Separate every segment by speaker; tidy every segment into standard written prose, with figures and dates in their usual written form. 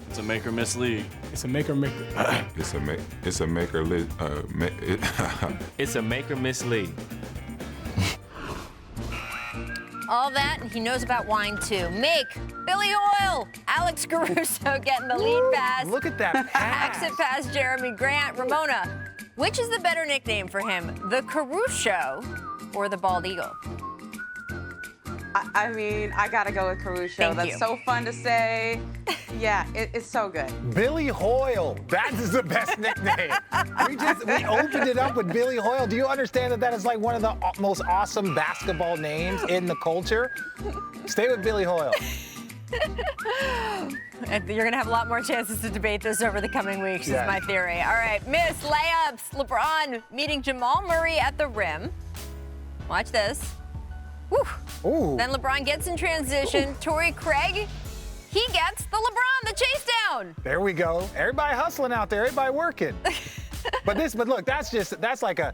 Speaker 1: It's a make or miss league.
Speaker 2: It's a make or make.
Speaker 3: It's a make or
Speaker 4: It's a make or miss league.
Speaker 5: All that, and he knows about wine too. Make Billy Hoyle, Alex Caruso getting the lead pass.
Speaker 6: Look at that pass.
Speaker 5: Exit pass, Jeremy Grant. Ramona, which is the better nickname for him, the Caruso or the Bald Eagle?
Speaker 7: I mean, I gotta go with Caruso.
Speaker 5: Thank
Speaker 7: That's
Speaker 5: you.
Speaker 7: so fun to say. Yeah, it's so good.
Speaker 6: Billy Hoyle. That is the best nickname. We opened it up with Billy Hoyle. Do you understand that is like one of the most awesome basketball names in the culture? Stay with Billy Hoyle.
Speaker 5: And you're going to have a lot more chances to debate this over the coming weeks,
Speaker 6: Yes.
Speaker 5: is my theory. All right, miss layups. LeBron meeting Jamal Murray at the rim. Watch this. Whew.
Speaker 6: Ooh.
Speaker 5: Then LeBron gets in transition. Torrey Craig, he gets the LeBron, the chase down.
Speaker 6: There we go. Everybody hustling out there. Everybody working. But look, that's like a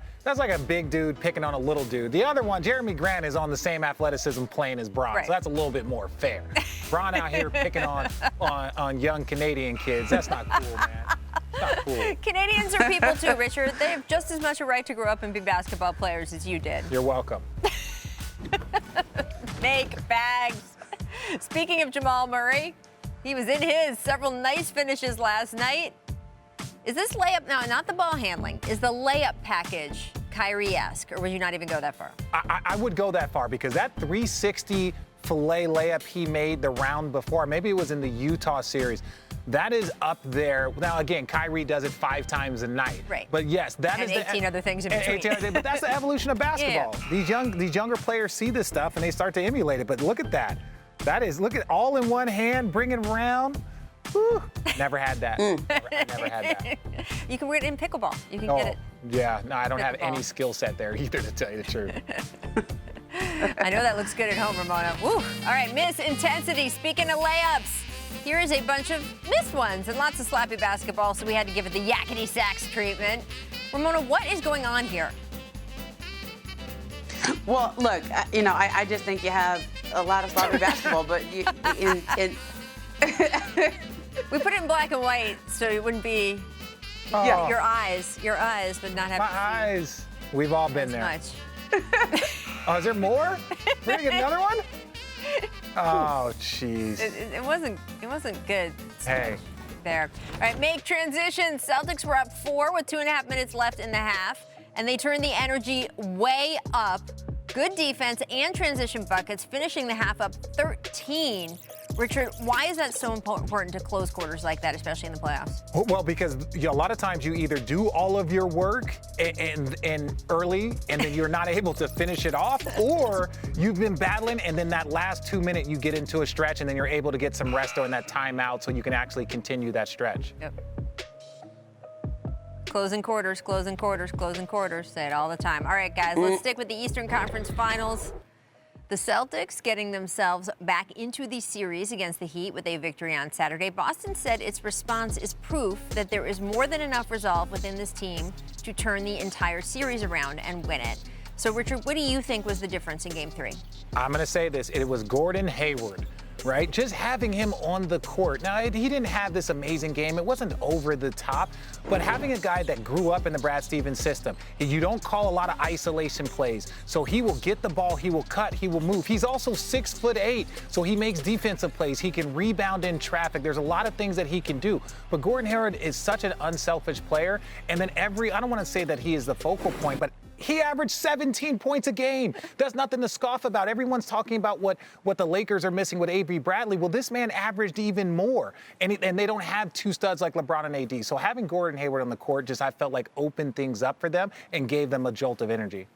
Speaker 6: big dude picking on a little dude. The other one, Jeremy Grant, is on the same athleticism plane as Bron,
Speaker 5: Right.
Speaker 6: so that's a little bit more fair. Bron out here picking on young Canadian kids. That's not cool, man. It's not cool.
Speaker 5: Canadians are people too, Richard. They have just as much a right to grow up and be basketball players as you did.
Speaker 6: You're welcome.
Speaker 5: Make bags. Speaking of Jamal Murray, he was in his several nice finishes last night. Is this layup now, not the ball handling, is the layup package Kyrie-esque, or would you not even go that far?
Speaker 6: I would go that far because that 360 filet layup he made the round before, maybe it was in the Utah series, that is up there. Now, again, Kyrie does it 5 times a night.
Speaker 5: Right.
Speaker 6: But yes, that
Speaker 5: And
Speaker 6: is
Speaker 5: 18 other things in between.
Speaker 6: 18 other, but that's the evolution of basketball.
Speaker 5: Yeah.
Speaker 6: These younger players see this stuff and they start to emulate it. But look at that. Look at all in one hand, bring it around. Whew. Never had that. Never had that.
Speaker 5: You can wear it in pickleball. You can get it.
Speaker 6: Yeah, no, I don't have
Speaker 5: Pickleball.
Speaker 6: any skill set there either, to tell you the truth.
Speaker 5: I know that looks good at home, Ramona. Woo. All right, miss intensity. Speaking of layups, here is a bunch of missed ones and lots of sloppy basketball, so we had to give it the yakety sax treatment. Ramona, what is going on here?
Speaker 7: Well, look, I just think you have a lot of sloppy basketball, but
Speaker 5: We put it in black and white so it wouldn't be your eyes would not have
Speaker 6: My
Speaker 5: to see
Speaker 6: eyes. We've all been there.
Speaker 5: much.
Speaker 6: Oh, is there more? We're gonna get another one? Oh, jeez.
Speaker 5: It wasn't good.
Speaker 6: Hey.
Speaker 5: There. All right, make transition. Celtics were up 4 with 2.5 minutes left in the half, and they turned the energy way up. Good defense and transition buckets, finishing the half up 13. Richard, why is that so important to close quarters like that, especially in the playoffs?
Speaker 6: Well, because a lot of times you either do all of your work and early, and then you're not able to finish it off, or you've been battling, and then that last 2 minute you get into a stretch, and then you're able to get some rest during that timeout so you can actually continue that stretch.
Speaker 5: Yep. Closing quarters, closing quarters, closing quarters. Say it all the time. All right, guys, let's stick with the Eastern Conference Finals. The Celtics getting themselves back into the series against the Heat with a victory on Saturday. Boston said its response is proof that there is more than enough resolve within this team to turn the entire series around and win it. So, Richard, what do you think was the difference in Game 3?
Speaker 6: I'm going to say this. It was Gordon Hayward, right? Just having him on the court. Now, he didn't have this amazing game. It wasn't over the top. But having a guy that grew up in the Brad Stevens system, you don't call a lot of isolation plays. So he will get the ball, he will cut, he will move. He's also 6'8", so he makes defensive plays. He can rebound in traffic. There's a lot of things that he can do. But Gordon Hayward is such an unselfish player. And then I don't want to say that he is the focal point, but he averaged 17 points a game. That's nothing to scoff about. Everyone's talking about what the Lakers are missing with Avery Bradley. Well, this man averaged even more. And they don't have two studs like LeBron and AD. So having Gordon Hayward on the court I felt like opened things up for them and gave them a jolt of energy.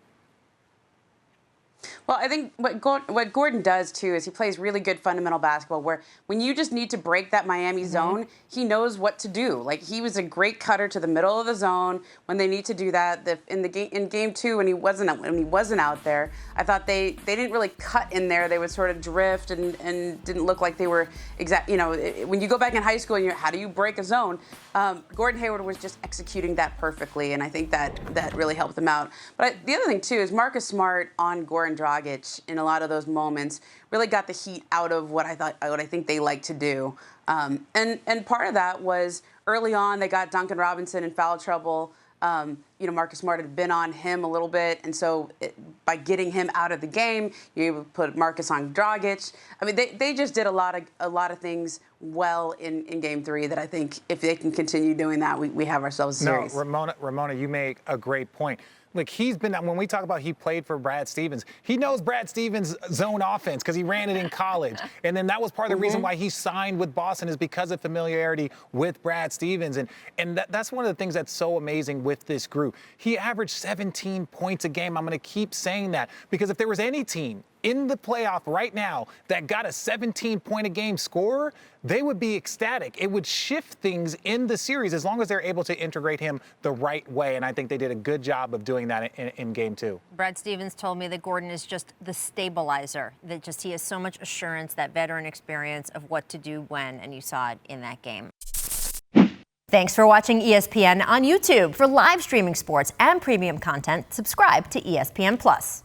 Speaker 7: Well, I think what Gordon does, too, is he plays really good fundamental basketball where when you just need to break that Miami zone, he knows what to do. Like, he was a great cutter to the middle of the zone when they need to do that. In Game 2, when he wasn't out there, I thought they didn't really cut in there. They would sort of drift and didn't look like they were exact. When you go back in high school and how do you break a zone? Gordon Hayward was just executing that perfectly, and I think that really helped them out. But the other thing, too, is Marcus Smart on Gordon and Dragic in a lot of those moments really got the Heat out of what I think they like to do. And part of that was early on they got Duncan Robinson in foul trouble. Marcus Smart had been on him a little bit, and so by getting him out of the game, you're able to put Marcus on Dragic. I mean, they just did a lot of things well in Game 3 that I think if they can continue doing that, we have ourselves a series.
Speaker 6: No, Ramona, you make a great point. Like, he's been, when we talk about he played for Brad Stevens, he knows Brad Stevens' zone offense because he ran it in college. And then that was part of the reason why he signed with Boston, is because of familiarity with Brad Stevens. And that's one of the things that's so amazing with this group. He averaged 17 points a game. I'm going to keep saying that because if there was any team in the playoff right now that got a 17-point-a-game scorer, they would be ecstatic. It would shift things in the series as long as they're able to integrate him the right way, and I think they did a good job of doing that in Game 2.
Speaker 5: Brad Stevens told me that Gordon is just the stabilizer, that just he has so much assurance, that veteran experience of what to do when, and you saw it in that game. Thanks for watching ESPN on YouTube. For live streaming sports and premium content, subscribe to ESPN+.